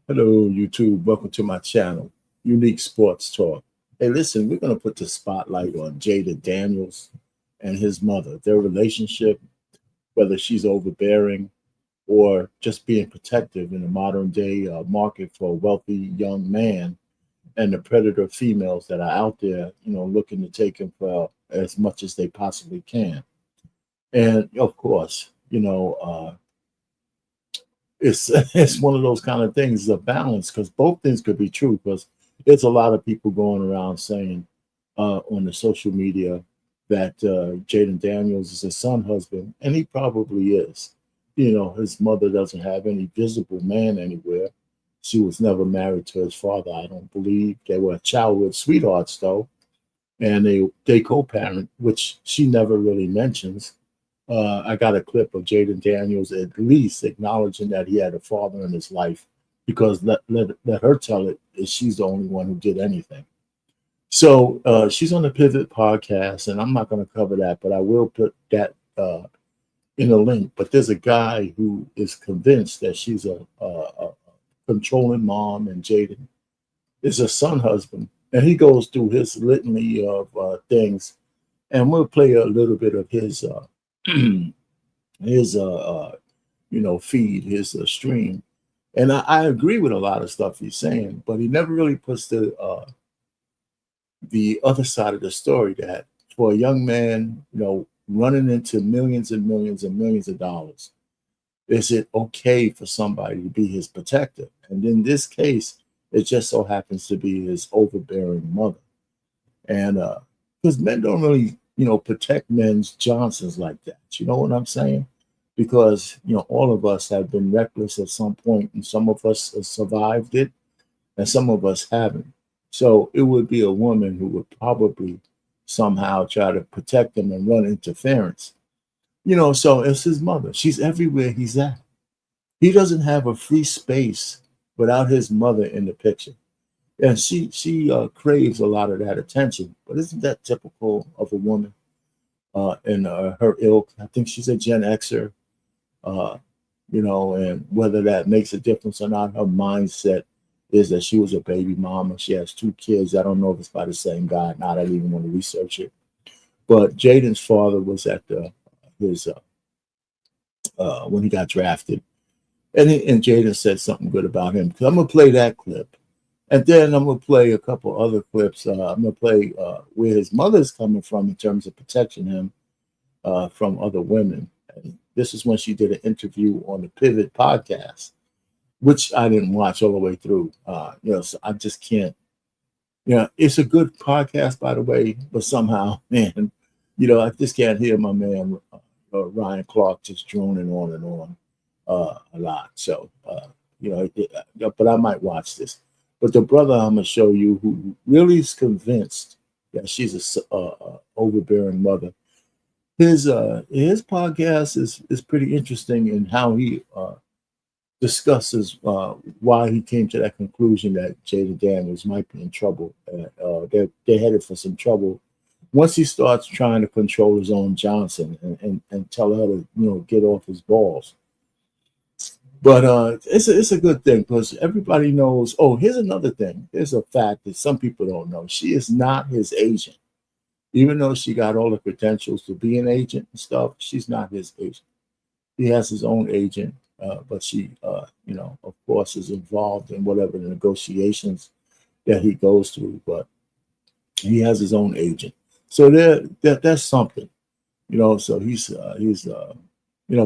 Hello, YouTube. Welcome to my channel, Unique Sports Talk. Hey, listen, we're going to put the spotlight on Jayden Daniels and his mother, their relationship, whether she's overbearing or just being protective in the modern day market for a wealthy young man and the predator females that are out there, looking to take him for as much as they possibly can. And of course, it's it's one of those kind of things, a balance, because both things could be true. Because there's a lot of people going around saying on the social media that Jayden Daniels is his son husband, and he probably is. His mother doesn't have any visible man anywhere. She was never married to his father, I don't believe. They were childhood sweethearts though, and they co-parent, which she never really mentions. I got a clip of Jayden Daniels at least acknowledging that he had a father in his life, because let her tell it is she's the only one who did anything. So she's on the Pivot podcast, and I'm not going to cover that, but I will put that in a link. But there's a guy who is convinced that she's a controlling mom, and Jayden is a son husband, and he goes through his litany of things, and we'll play a little bit of his his feed, his stream. And I agree with a lot of stuff he's saying, but he never really puts the other side of the story, that for a young man, running into millions and millions and millions of dollars, is it okay for somebody to be his protector? And in this case, it just so happens to be his overbearing mother. And because men don't really, protect men's Johnsons like that. You know what I'm saying? Because, all of us have been reckless at some point, and some of us have survived it, and some of us haven't. So it would be a woman who would probably somehow try to protect him and run interference. So it's his mother. She's everywhere he's at. He doesn't have a free space without his mother in the picture. And she craves a lot of that attention. But isn't that typical of a woman in her ilk? I think she's a Gen Xer, uh, and whether that makes a difference or not, her mindset is that she was a baby mom and she has two kids. I don't know if it's by the same guy. Not, I didn't even want to research it. But Jayden's father was at his when he got drafted, and Jayden said something good about him. Because I'm gonna play that clip, and then I'm gonna play a couple other clips. I'm gonna play where his mother's coming from in terms of protecting him from other women. And this is when she did an interview on the Pivot podcast, which I didn't watch all the way through. So I just can't. It's a good podcast, by the way, but somehow, man, I just can't hear my man Ryan Clark just droning on and on a lot. So, but I might watch this. But the brother I'm gonna show you, who really is convinced that she's a overbearing mother, his podcast is pretty interesting in how he discusses why he came to that conclusion that Jayden Daniels might be in trouble. They're headed for some trouble once he starts trying to control his own Johnson and tell her to get off his balls. But it's a good thing, because everybody knows. Oh, here's another thing. Here's a fact that some people don't know. She is not his agent, even though she got all the credentials to be an agent and stuff. She's not his agent. He has his own agent, but she, of course, is involved in whatever the negotiations that he goes through. But he has his own agent, so that's something, So he's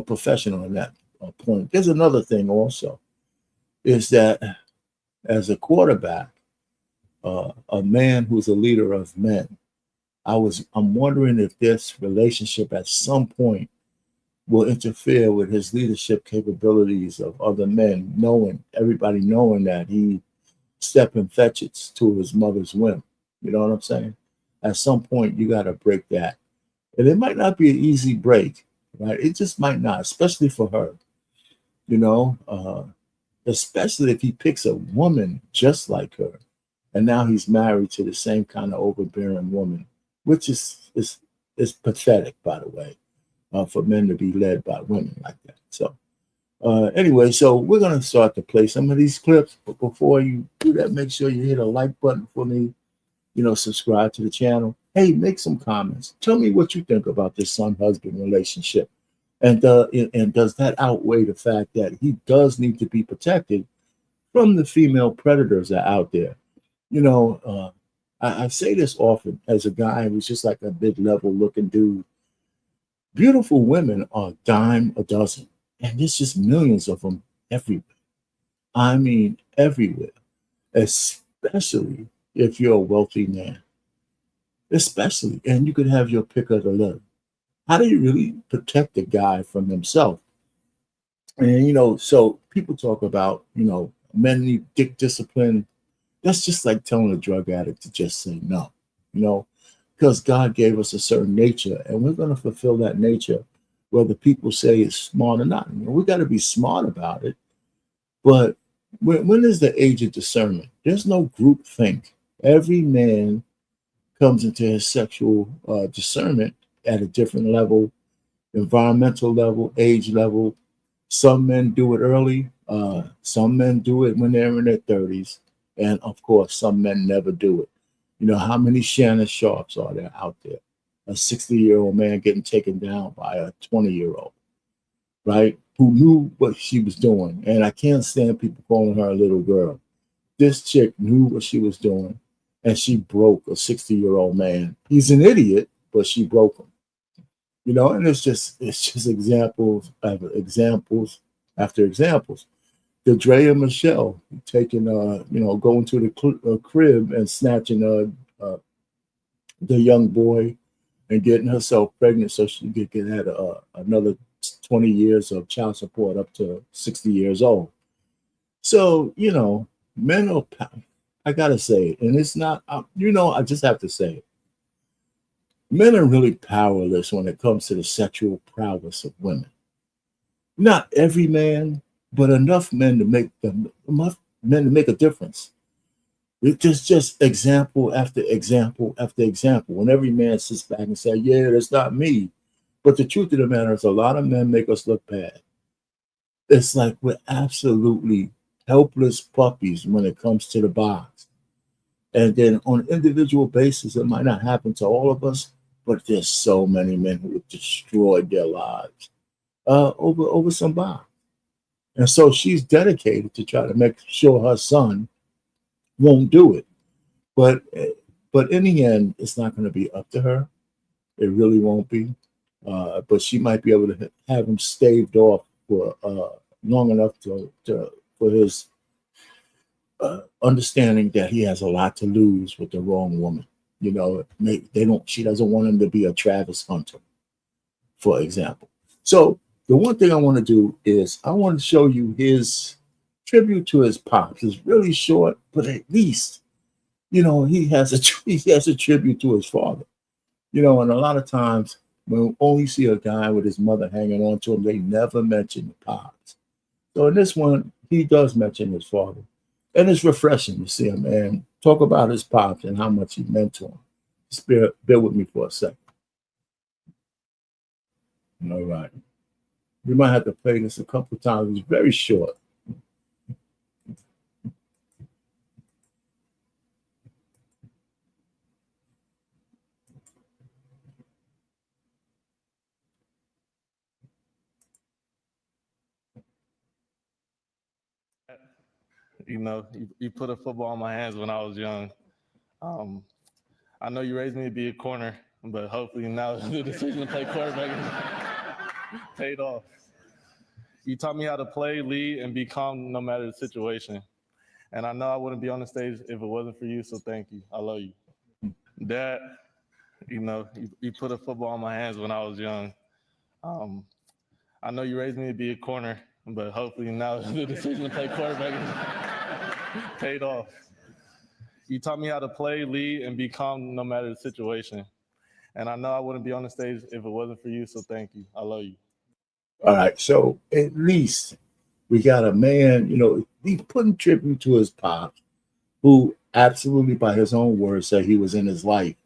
professional in that point. There's another thing also, is that as a quarterback, a man who's a leader of men, I'm wondering if this relationship at some point will interfere with his leadership capabilities of other men, everybody knowing that he step and fetch it to his mother's whim. You know what I'm saying? At some point, you got to break that. And it might not be an easy break, right? It just might not, especially for her, especially if he picks a woman just like her. And now he's married to the same kind of overbearing woman, which is pathetic, by the way, for men to be led by women like that. So Anyway, so we're gonna start to play some of these clips, but before you do that, make sure you hit a like button for me. Subscribe to the channel. Hey, make some comments. Tell me what you think about this son-husband relationship, and does that outweigh the fact that he does need to be protected from the female predators that are out there? I say this often as a guy who's just like a mid-level looking dude. Beautiful women are a dime a dozen, and there's just millions of them everywhere. I mean, everywhere, especially if you're a wealthy man, especially, and you could have your pick of the litter. How do you really protect a guy from himself? And, so people talk about, men need dick discipline. That's just like telling a drug addict to just say no, you know, because God gave us a certain nature and we're going to fulfill that nature, whether people say it's smart or not. We got to be smart about it. But when is the age of discernment? There's no group think. Every man comes into his sexual discernment at a different level, environmental level, age level. Some men do it early. Some men do it when they're in their 30s. And of course, some men never do it. How many Shannon Sharps are there out there? A 60-year-old man getting taken down by a 20-year-old, right? Who knew what she was doing. And I can't stand people calling her a little girl. This chick knew what she was doing, and she broke a 60-year-old man. He's an idiot, but she broke him. And it's just examples after examples after examples. The Drea Michelle taking, going to the crib and snatching the young boy and getting herself pregnant so she could get another 20 years of child support up to 60 years old. So, men are, I got to say it, and it's not, I just have to say it. Men are really powerless when it comes to the sexual prowess of women. Not every man, but enough men to make a difference. It's just example after example after example. When every man sits back and says, "Yeah, that's not me," but the truth of the matter is, a lot of men make us look bad. It's like we're absolutely helpless puppies when it comes to the box. And then on an individual basis, it might not happen to all of us, but there's so many men who have destroyed their lives over some box. And so she's dedicated to try to make sure her son won't do it. But but in the end, it's not going to be up to her. It really won't be. But she might be able to have him staved off for long enough for his understanding that he has a lot to lose with the wrong woman. She doesn't want him to be a Travis Hunter, for example. So the one thing I want to do is I want to show you his tribute to his pops. It's really short, but at least he has a tribute to his father. And a lot of times when we only see a guy with his mother hanging on to him, they never mention the pops. So in this one, he does mention his father, and it's refreshing to see a man talk about his pops and how much he meant to him. Just bear with me for a second. All right. We might have to play this a couple of times. It's very short. You put a football in my hands when I was young. I know you raised me to be a corner, but hopefully now the decision to play quarterback is paid off. You taught me how to play, lead, and be calm no matter the situation. And I know I wouldn't be on the stage if it wasn't for you, so thank you. I love you. Dad, you put a football in my hands when I was young. I know you raised me to be a corner, but hopefully now the decision to play quarterback is paid off. You taught me how to play, lead, and be calm no matter the situation. And I know I wouldn't be on the stage if it wasn't for you, so thank you. I love you. All right. So at least we got a man, he's putting tribute to his pops, who absolutely, by his own words, said he was in his life,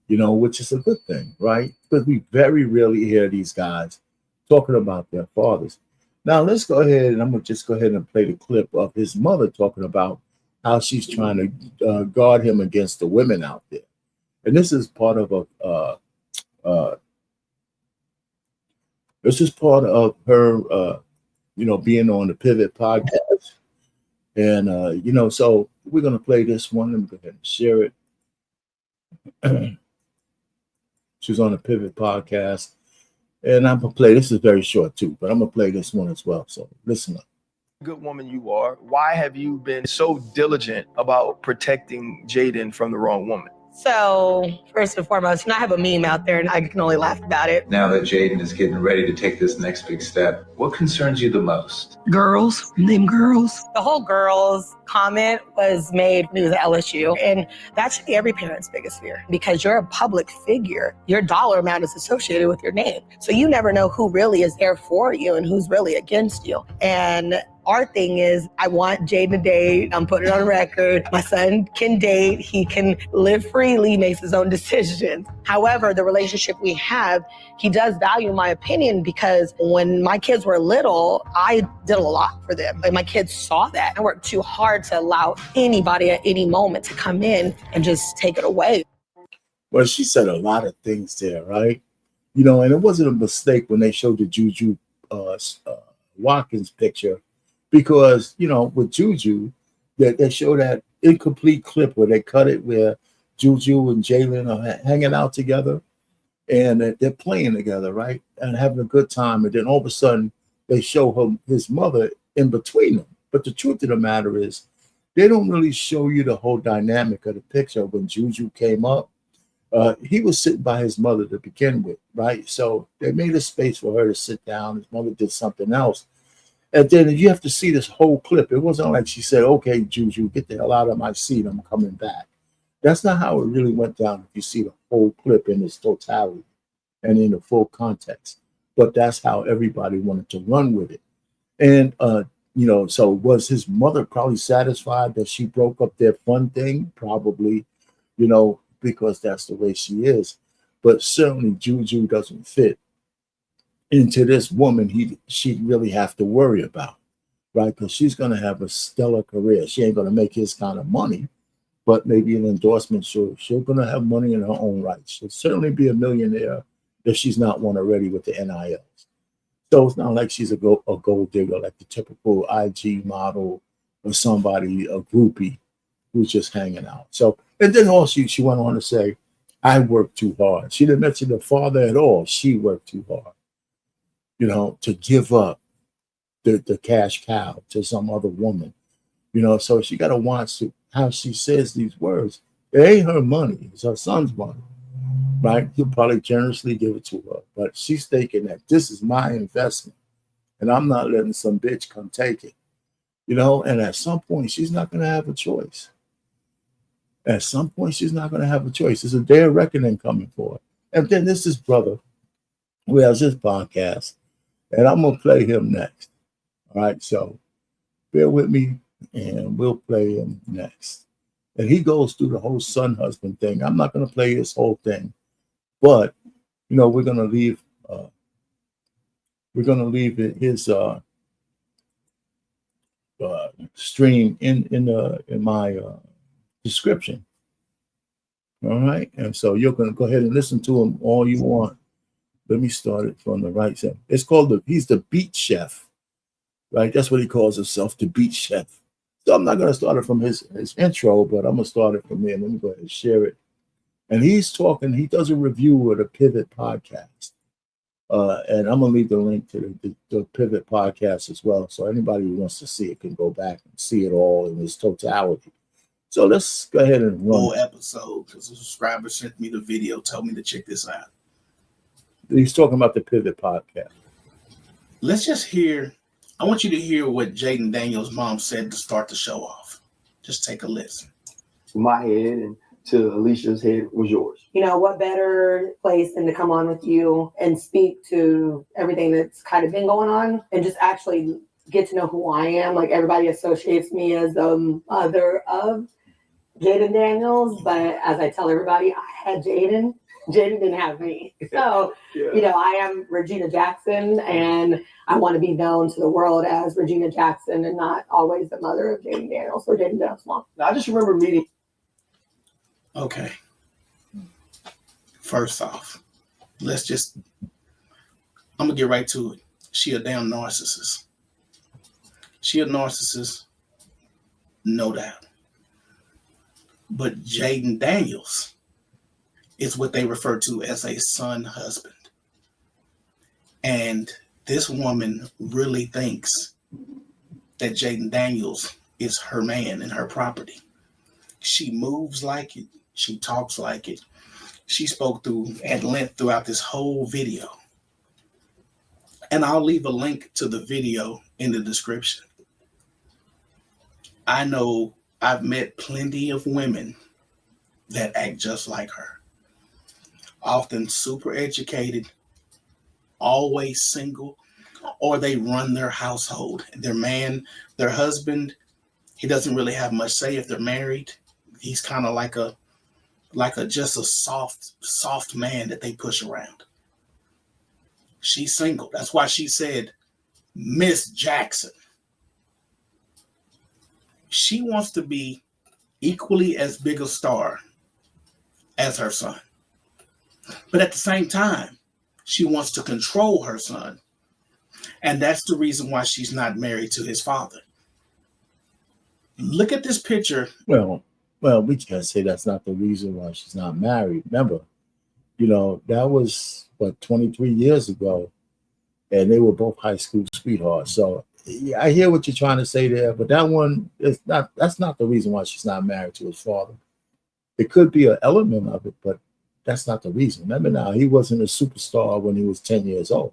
which is a good thing, right? Because we very rarely hear these guys talking about their fathers. Now let's go ahead and I'm gonna just go ahead and play the clip of his mother talking about how she's trying to guard him against the women out there. And this is part of a uh, this is part of her being on the Pivot podcast. And so we're gonna play this one. Let me go ahead and share it. She's on the Pivot podcast. And I'm gonna play this is very short too, but I'm gonna play this one as well. So listen up. Good woman you are. Why have you been so diligent about protecting Jayden from the wrong woman? So, first and foremost, I have a meme out there and I can only laugh about it. Now that Jayden is getting ready to take this next big step, what concerns you the most? Girls, them girls. The whole girls comment was made when he was at LSU. And that should be every parent's biggest fear because you're a public figure. Your dollar amount is associated with your name. So you never know who really is there for you and who's really against you. And our thing is, I want Jayden to date. I'm putting it on record. My son can date. He can live freely, makes his own decisions. However, the relationship we have, he does value my opinion because when my kids were little, I did a lot for them. And my kids saw that. I worked too hard to allow anybody at any moment to come in and just take it away. Well, she said a lot of things there, right? And it wasn't a mistake when they showed the Juju Watkins picture. Because, with Juju, they show that incomplete clip where they cut it where Juju and Jaylen are hanging out together and they're playing together, right? And having a good time. And then all of a sudden, they show his mother in between them. But the truth of the matter is, they don't really show you the whole dynamic of the picture. When Juju came up, he was sitting by his mother to begin with, right? So they made a space for her to sit down. His mother did something else. And then you have to see this whole clip. It wasn't like she said, okay, Juju, get the hell out of my seat. I'm coming back. That's not how it really went down if you see the whole clip in its totality and in the full context. But that's how everybody wanted to run with it. And, so was his mother probably satisfied that she broke up their fun thing? Probably, because that's the way she is. But certainly Juju doesn't fit into this woman she'd really have to worry about, right? Because she's going to have a stellar career. She ain't going to make his kind of money, but maybe an endorsement. She's going to have money in her own right. She'll certainly be a millionaire if she's not one already with the NILs. So it's not like she's a gold digger, like the typical IG model or somebody, a groupie who's just hanging out. So, and then also she went on to say, I worked too hard. She didn't mention the father at all. She worked too hard. To give up the cash cow to some other woman, so she got to watch how she says these words. It ain't her money, it's her son's money, right? He'll probably generously give it to her, but she's thinking that this is my investment and I'm not letting some bitch come take it, and at some point she's not going to have a choice. At some point she's not going to have a choice. There's a day of reckoning coming for her. And then this is brother who has this podcast. And I'm going to play him next. All right, so bear with me, and we'll play him next. And he goes through the whole son-husband thing. I'm not going to play his whole thing, but we're going to leave. His stream in my description. All right, and so you're going to go ahead and listen to him all you want. Let me start it from the right side. It's called he's the beat chef, right? That's what he calls himself, the beat chef. So I'm not going to start it from his intro, but I'm going to start it from there. Let me go ahead and share it. And he does a review of the Pivot podcast. And I'm going to leave the link to the Pivot podcast as well. So anybody who wants to see it can go back and see it all in its totality. So let's go ahead and run. Full episode, because a subscriber sent me the video, told me to check this out. He's talking about the Pivot podcast. Let's just hear. I want you to hear what Jayden Daniels Mom said to start the show off. Just take a listen. My head and to Alicia's head was yours. What better place than to come on with you and speak to everything that's kind of been going on and just actually get to know who I am. Like everybody associates me as the mother of Jayden Daniels, but as I tell everybody, I had Jayden Jayden didn't have me. So, you know, I am Regina Jackson, and I want to be known to the world as Regina Jackson and not always the mother of Jayden Daniels or Jayden Daniels Mom. Now, I just remember meeting. Okay. First off, I'm going to get right to it. She a damn narcissist. She a narcissist, no doubt. But Jayden Daniels is what they refer to as a son husband. And this woman really thinks that Jayden Daniels is her man and her property. She moves like it. She talks like it. She spoke at length throughout this whole video. And I'll leave a link to the video in the description. I know I've met plenty of women that act just like her. Often super educated, always single, or they run their household. Their husband, he doesn't really have much say if they're married. He's kind of like a just a soft man that they push around. She's single. That's why she said, Miss Jackson. She wants to be equally as big a star as her son. But at the same time, she wants to control her son. And that's the reason why she's not married to his father. Look at this picture. Well, we can't say that's not the reason why she's not married. Remember, you know, that was, 23 years ago, and they were both high school sweethearts. So yeah, I hear what you're trying to say there, but that's not the reason why she's not married to his father. It could be an element of it, but that's not the reason. Remember now, he wasn't a superstar when he was 10 years old.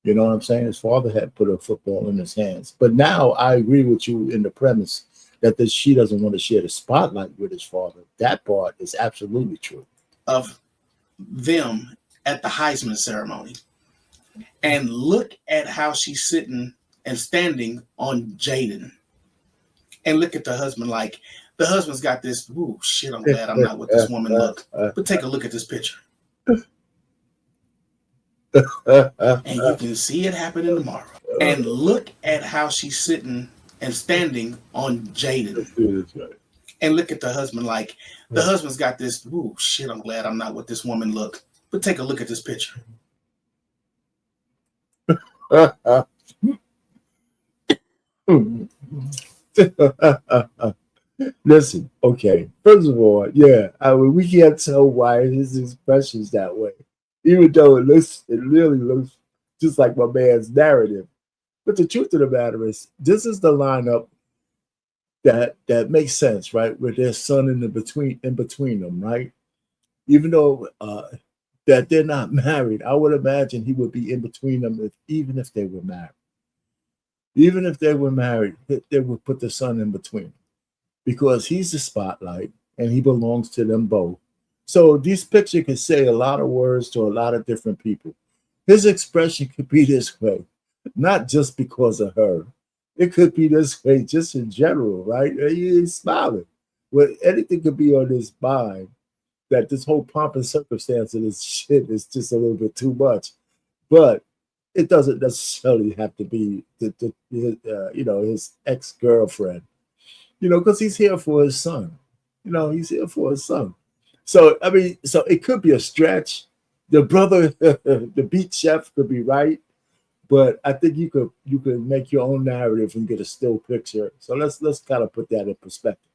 You know what I'm saying? His father had put a football in his hands. But now I agree with you in the premise that she doesn't want to share the spotlight with his father. That part is absolutely true. Of them at the Heisman ceremony. And look at how she's sitting and standing on Jayden. And look at the husband like, the husband's got this, ooh, shit, I'm glad I'm not with this woman look. But take a look at this picture. And you can see it happening tomorrow. And look at how she's sitting and standing on Jayden. And look at the husband like, the husband's got this, ooh, shit, I'm glad I'm not with this woman look. But take a look at this picture. Listen, okay. First of all, yeah, we can't tell why his expression's that way, even though it really looks just like my man's narrative. But the truth of the matter is, this is the lineup that makes sense, right? With their son in between them, right? Even though that they're not married, I would imagine he would be in between them even if they were married. Even if they were married, they would put the son in between them because he's the spotlight and he belongs to them both. So this picture can say a lot of words to a lot of different people. His expression could be this way, not just because of her. It could be this way just in general, right? He's smiling. Well, anything could be on his mind that this whole pomp and circumstance of this shit is just a little bit too much. But it doesn't necessarily have to be his ex-girlfriend, because he's here for his son. He's here for his son. So, I mean, it could be a stretch. The brother, the beat chef could be right, but I think you could make your own narrative and get a still picture. So let's kind of put that in perspective.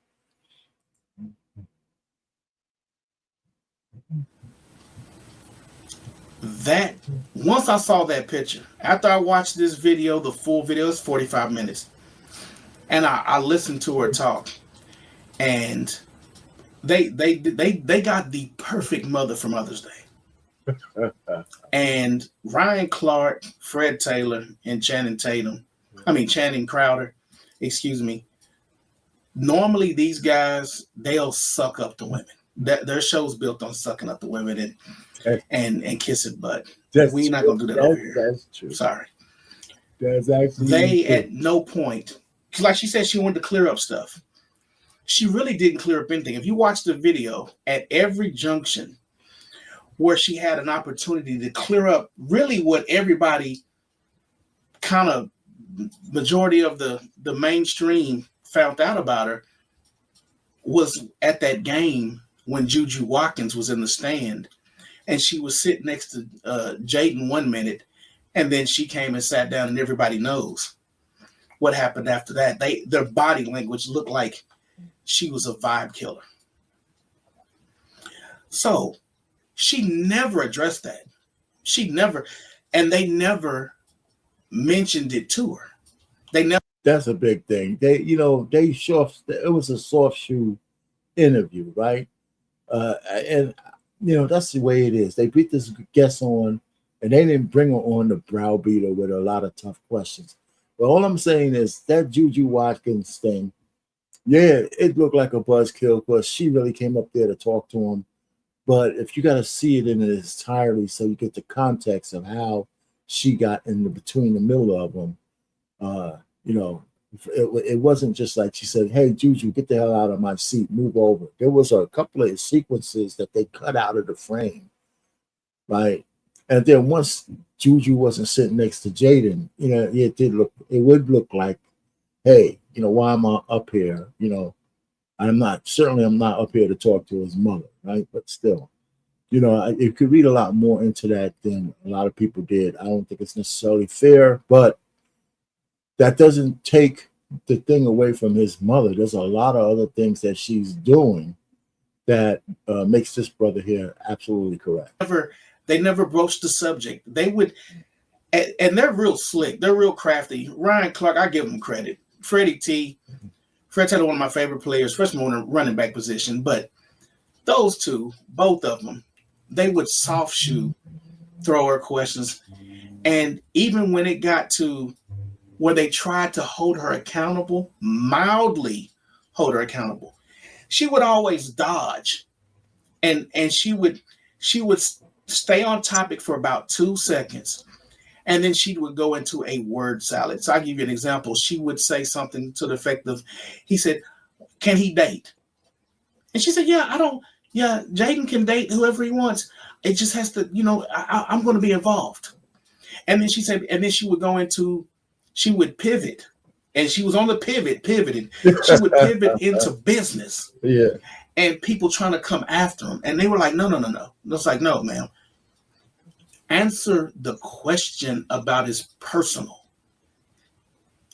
That once I saw that picture, after I watched this video, the full video is 45 minutes, and I listened to her talk, and they got the perfect mother for Mother's Day. And Ryan Clark, Fred Taylor, and Channing Crowder, normally these guys, they'll suck up the women. Their show's built on sucking up the women and kissing butt. We're not gonna do that over here. That's true. Sorry. That's actually they true. At no point, like she said, she wanted to clear up stuff. She really didn't clear up anything. If you watch the video, at every junction, where she had an opportunity to clear up really what everybody kind of majority of the mainstream found out about her was at that game when Juju Watkins was in the stand and she was sitting next to Jayden 1 minute, and then she came and sat down, and everybody knows what happened after that. Their body language looked like she was a vibe killer. So she never addressed that. She never, and they never mentioned it to her. They never. That's a big thing. It was a soft shoe interview, right? And that's the way it is. They beat this guest on, and they didn't bring her on the browbeater with a lot of tough questions. But all I'm saying is that Juju Watkins thing, yeah, it looked like a buzzkill because she really came up there to talk to him. But if you got to see it in its entirety, so you get the context of how she got in between the middle of them, it wasn't just like she said, "Hey, Juju, get the hell out of my seat, move over." There was a couple of sequences that they cut out of the frame, right? And then once Juju wasn't sitting next to Jayden, it would look like, hey, why am I up here? I'm not up here to talk to his mother, right? But still, you could read a lot more into that than a lot of people did. I don't think it's necessarily fair, but that doesn't take the thing away from his mother. There's a lot of other things that she's doing that makes this brother here absolutely correct. They never broached the subject. They would, and they're real slick. They're real crafty. Ryan Clark, I give him credit. Freddie T. Fred Taylor, one of my favorite players, especially on the running back position. But those two, both of them, they would soft shoe, throw her questions. And even when it got to where they tried to hold her accountable, mildly hold her accountable, she would always dodge. And she would stay on topic for about 2 seconds. And then she would go into a word salad. So I'll give you an example. She would say something to the effect of, he said, "Can he date?" And she said, Jayden can date whoever he wants. It just has to, I'm going to be involved. And then she said, and then she would pivot. And she was on the pivoting. She would pivot into business. Yeah. And people trying to come after him. And they were like, no. It's like, no, ma'am. Answer the question about his personal.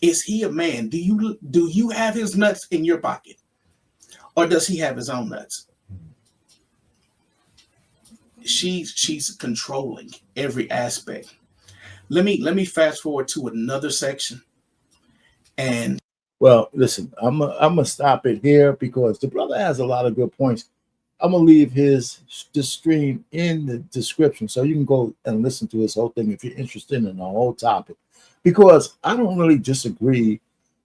Is he a man? Do you have his nuts in your pocket? Or does he have his own nuts? She's controlling every aspect. Let me fast forward to another section. And well, listen, I'm gonna stop it here because the brother has a lot of good points. I'm gonna leave the stream in the description so you can go and listen to his whole thing if you're interested in the whole topic. Because I don't really disagree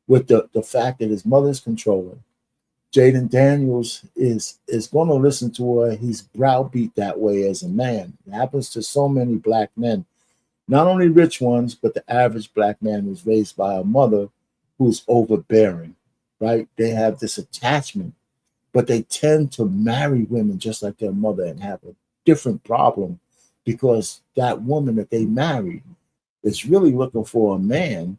with the fact that his mother's controlling. Jayden Daniels is going to listen to her. He's browbeat that way as a man. It happens to so many black men, not only rich ones, but the average black man who's raised by a mother who's overbearing, right? They have this attachment, but they tend to marry women just like their mother and have a different problem because that woman that they married is really looking for a man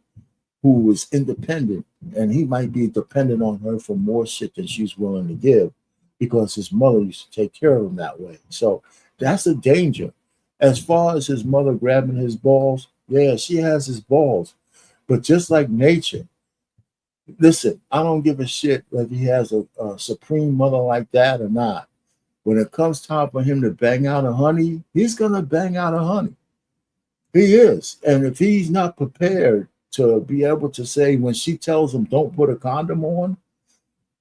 who is independent, and he might be dependent on her for more shit than she's willing to give because his mother used to take care of him that way. So that's a danger. As far as his mother grabbing his balls, yeah, she has his balls. But just like nature, listen, I don't give a shit whether he has a supreme mother like that or not. When it comes time for him to bang out a honey, he's going to bang out a honey. He is. And if he's not prepared to be able to say when she tells him don't put a condom on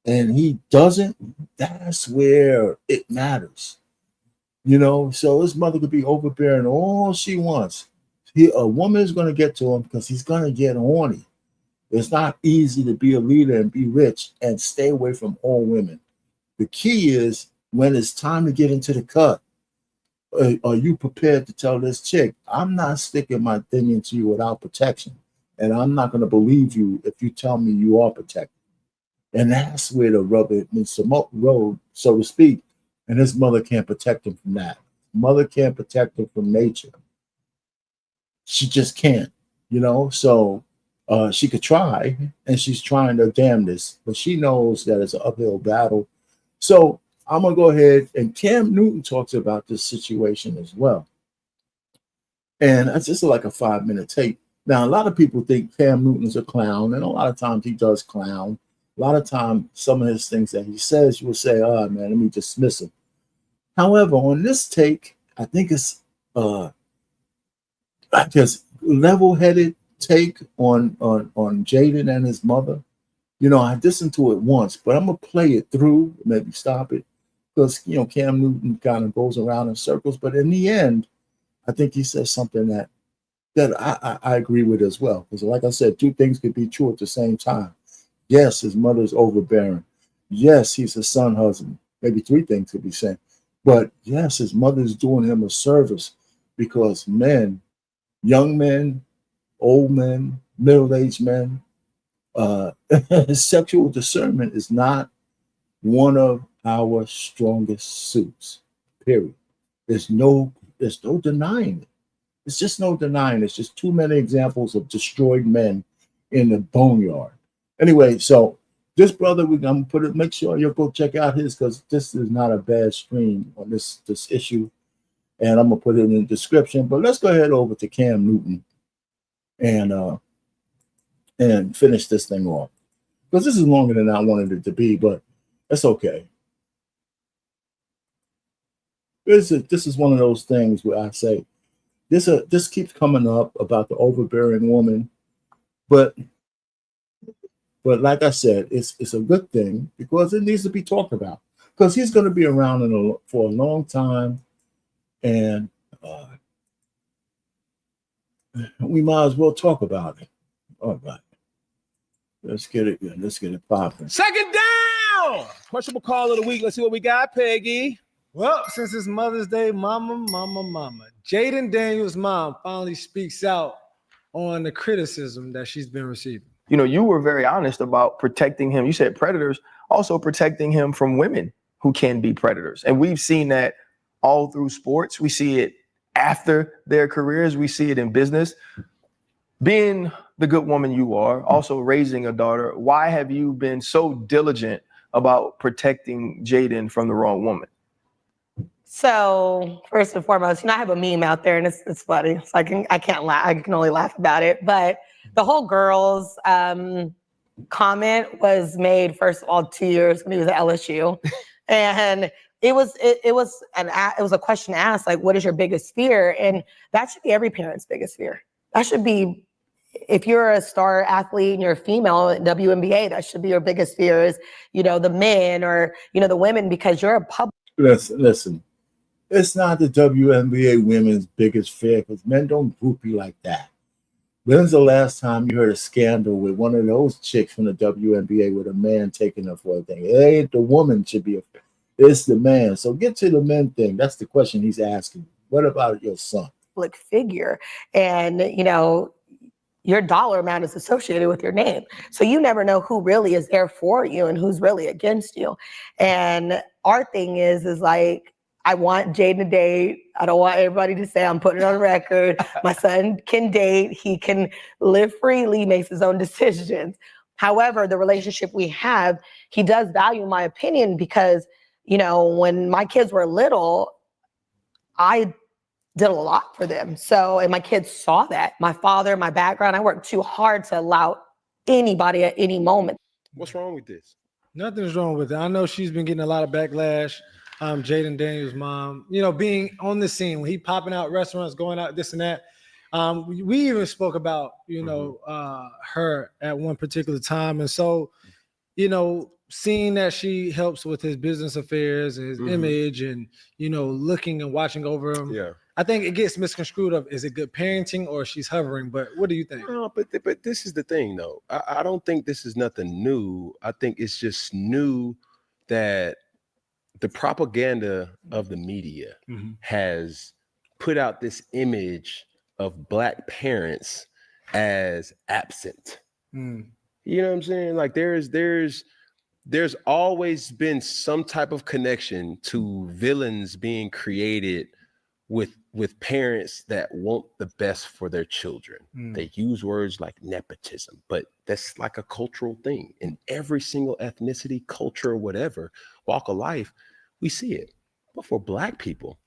and he doesn't, that's where it matters. So his mother could be overbearing all she wants. A woman is going to get to him because he's going to get horny. It's not easy to be a leader and be rich and stay away from all women. The key is when it's time to get into the cut, are you prepared to tell this chick, I'm not sticking my thing into you without protection. And I'm not going to believe you if you tell me you are protected. And that's where the rubber meets the road, so to speak. And his mother can't protect him from that. Mother can't protect her from nature. She just can't, So she could try, and she's trying her damnedest, but she knows that it's an uphill battle. So I'm gonna go ahead, and Cam Newton talks about this situation as well. And it's just like a 5-minute tape. Now, a lot of people think Cam Newton's a clown, and a lot of times he does clown. A lot of times, some of his things that he says, you will say, "Oh man, let me dismiss him." However, on this take, I think it's I guess level-headed take on Jayden and his mother. I listened to it once, but I'm gonna play it through, maybe stop it, because Cam Newton kind of goes around in circles. But in the end, I think he says something that I agree with as well. Because like I said, two things could be true at the same time. Yes, his mother's overbearing. Yes, he's a son husband. Maybe three things could be said. But yes, his mother's doing him a service, because men, young men, old men, middle-aged men, sexual discernment is not one of our strongest suits. Period. There's no denying it. It's just no denying. It's just too many examples of destroyed men in the boneyard. Anyway, so this brother, I'm gonna put it. Make sure you go check out his, because this is not a bad stream on this issue, and I'm gonna put it in the description. But let's go ahead over to Cam Newton and finish this thing off, because this is longer than I wanted it to be, but that's okay. This is one of those things where I say this keeps coming up about the overbearing woman, but like I said, it's a good thing, because it needs to be talked about, because he's going to be around for a long time, and we might as well talk about it. All right, let's get it good. Let's get it popping. Second down. Questionable call of the week. Let's see what we got, Peggy. Well, since it's Mother's Day, mama. Jayden Daniels' mom finally speaks out on the criticism that she's been receiving. You were very honest about protecting him. You said predators, also protecting him from women who can be predators. And we've seen that all through sports. We see it after their careers. We see it in business. Being the good woman you are, also raising a daughter, why have you been so diligent about protecting Jayden from the wrong woman? So first and foremost, I have a meme out there, and it's funny. So I can't laugh. I can only laugh about it. But the whole girls comment was made, first of all, 2 years when he was at LSU, and it was a question asked, like, what is your biggest fear? And that should be every parent's biggest fear. That should be, if you're a star athlete and you're a female in WNBA, that should be your biggest fear is, the men or, the women, because you're a public. Listen. It's not the WNBA women's biggest fear, because men don't groupie like that. When's the last time you heard a scandal with one of those chicks from the WNBA with a man taking her for a thing? It ain't the woman should be it's the man. So get to the men thing. That's the question he's asking. What about your son? Public figure, and your dollar amount is associated with your name. So you never know who really is there for you and who's really against you. And our thing is like, I want Jayden to date. I don't want everybody to say I'm putting it on record. My son can date. He can live freely, makes his own decisions. However, the relationship we have, he does value my opinion, because, when my kids were little, I did a lot for them. So, and my kids saw that. My father, my background, I worked too hard to allow anybody at any moment. What's wrong with this? Nothing's wrong with it. I know she's been getting a lot of backlash. Jayden Daniels' mom, being on the scene when he popping out restaurants, going out, this and that. We even spoke about, her at one particular time. And so, seeing that she helps with his business affairs and his image and, looking and watching over him. Yeah. I think it gets misconstrued of, is it good parenting or she's hovering? But what do you think? No, but this is the thing, though. I don't think this is nothing new. I think it's just new that the propaganda of the media has put out this image of Black parents as absent. You know what I'm saying? Like there's always been some type of connection to villains being created with parents that want the best for their children. They use words like nepotism, but that's like a cultural thing in every single ethnicity, culture, whatever walk of life. We see it. But for Black people,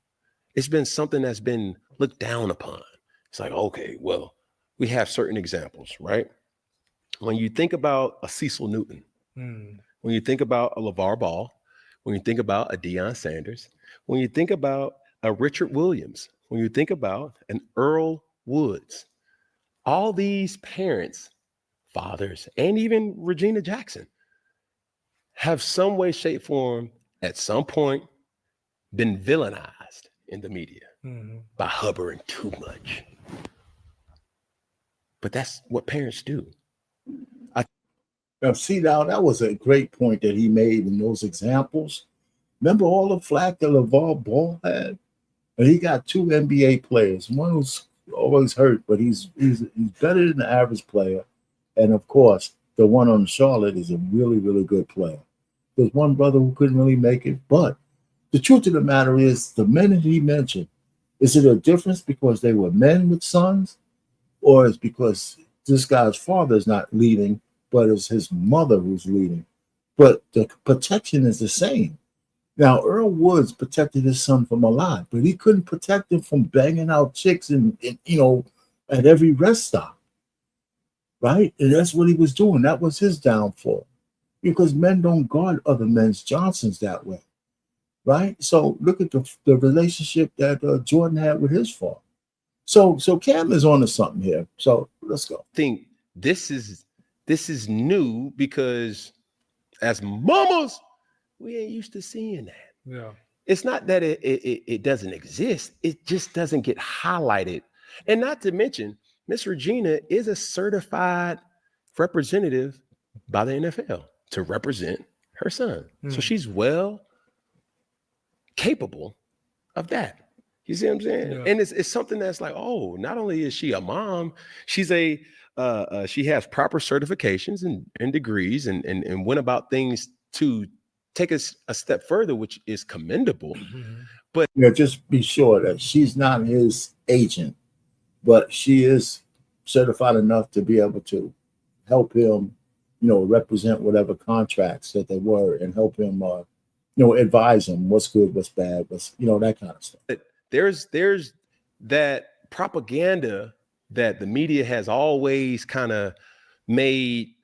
it's been something that's been looked down upon. It's like, okay, well, we have certain examples, right? When you think about a Cecil Newton, when you think about a LeVar Ball, when you think about a Deion Sanders, when you think about a Richard Williams, when you think about an Earl Woods, all these parents, fathers, and even Regina Jackson have some way, shape, form at some point been villainized in the media by hovering too much. But that's what parents do. Now, see, now that was a great point that he made in those examples. Remember all the flack that LeVar Ball had? And he got 2 NBA players. One who's always hurt, but he's better than the average player. And of course, the one on Charlotte is a really, really good player. There's one brother who couldn't really make it. But the truth of the matter is, the men that he mentioned, is it a difference because they were men with sons? Or is because this guy's father is not leading, but it's his mother who's leading? But the protection is the same. Now, Earl Woods protected his son from a lot, but he couldn't protect him from banging out chicks and at every rest stop, right? And that's what he was doing. That was his downfall, because men don't guard other men's Johnsons that way, right? So look at the relationship that Jordan had with his father. So Cam is onto something here. So let's go. I think this is new because as mamas, we ain't used to seeing that. Yeah. It's not that it doesn't exist. It just doesn't get highlighted. And not to mention, Miss Regina is a certified representative by the NFL to represent her son. So she's well capable of that. You see what I'm saying? Yeah. And it's something that's like, oh, not only is she a mom, she's she has proper certifications and degrees and went about things to take us a step further, which is commendable. But just be sure that she's not his agent, but she is certified enough to be able to help him, represent whatever contracts that they were, and help him, advise him what's good, what's bad, what's, that kind of stuff. There's that propaganda that the media has always kind of made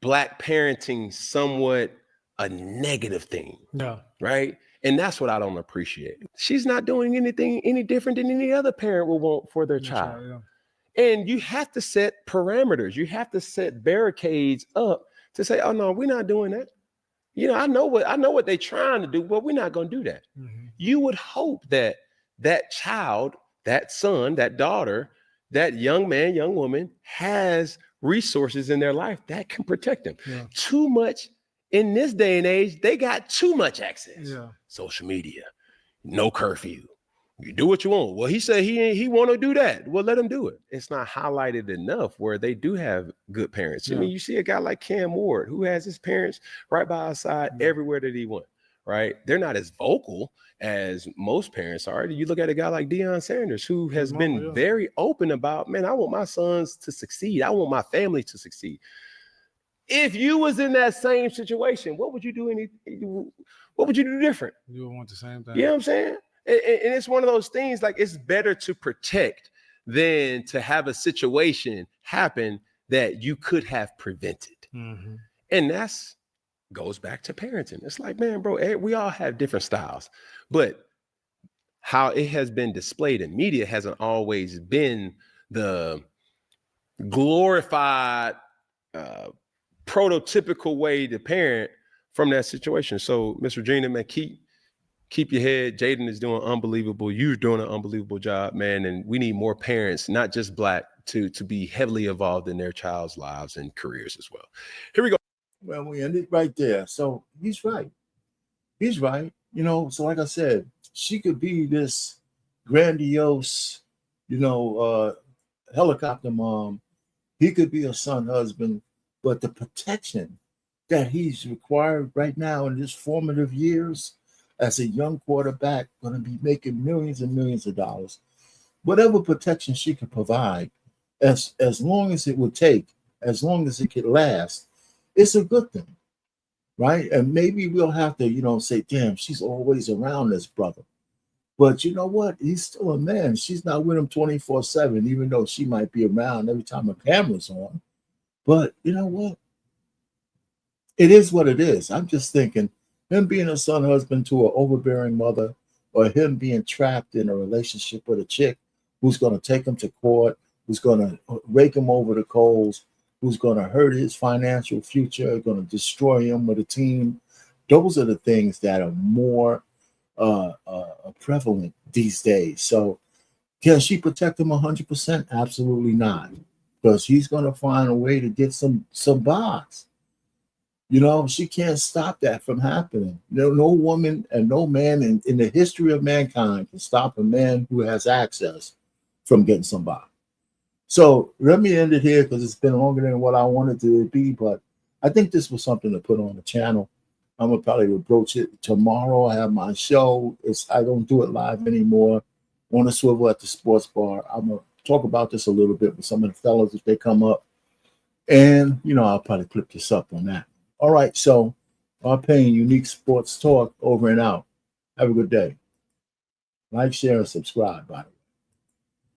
Black parenting somewhat a negative thing. Yeah. Right. And that's what I don't appreciate. She's not doing anything any different than any other parent would want for their child. Yeah. And you have to set parameters. You have to set barricades up to say, oh no, we're not doing that. I know what they're trying to do, but we're not going to do that. You would hope that child, that son, that daughter, that young man, young woman has resources in their life that can protect them. Yeah. Too much in this day and age, they got too much access. Yeah. Social media, no curfew. You do what you want. Well, he said he want to do that. Well, let him do it. It's not highlighted enough where they do have good parents. Yeah. I mean, you see a guy like Cam Ward who has his parents right by his side everywhere that he went, right? They're not as vocal as most parents are. You look at a guy like Deion Sanders, who has been very open about, man, I want my sons to succeed. I want my family to succeed. If you was in that same situation, what would you do? What would you do different? You would want the same thing. You know what I'm saying? And it's one of those things, like, it's better to protect than to have a situation happen that you could have prevented. And that's goes back to parenting. It's like, man, bro, we all have different styles, but how it has been displayed in media hasn't always been the glorified, prototypical way to parent from that situation. So, Miss Regina, man, keep your head. Jayden is doing unbelievable. You're doing an unbelievable job, man. And we need more parents, not just Black, to be heavily involved in their child's lives and careers as well. Here we go. Well, we ended right there. So he's right. He's right. So like I said, she could be this grandiose, helicopter mom. He could be a son, husband, but the protection that he's required right now in his formative years, as a young quarterback, going to be making millions and millions of dollars. Whatever protection she could provide, as long as it would take, as long as it could last, it's a good thing, right? And maybe we'll have to, say, damn, she's always around this brother. But you know what? He's still a man. She's not with him 24/7, even though she might be around every time a camera's on. But you know what? It is what it is. I'm just thinking him being a son husband to an overbearing mother, or him being trapped in a relationship with a chick who's going to take him to court, who's going to rake him over the coals, who's going to hurt his financial future, going to destroy him with a team. Those are the things that are more prevalent these days. So can she protect him 100%? Absolutely not, because he's going to find a way to get some bars. She can't stop that from happening. No woman and no man in the history of mankind can stop a man who has access from getting some bar. So let me end it here, because it's been longer than what I wanted to be, but I think this was something to put on the channel. I'm gonna probably approach it tomorrow. I have my show. I don't do it live anymore. On the swivel at the sports bar. I'm gonna talk about this a little bit with some of the fellas if they come up, and I'll probably clip this up on that. All right, so R-Pain, Unique Sports Talk, over and out. Have a good day. Like, share, and subscribe, by the way.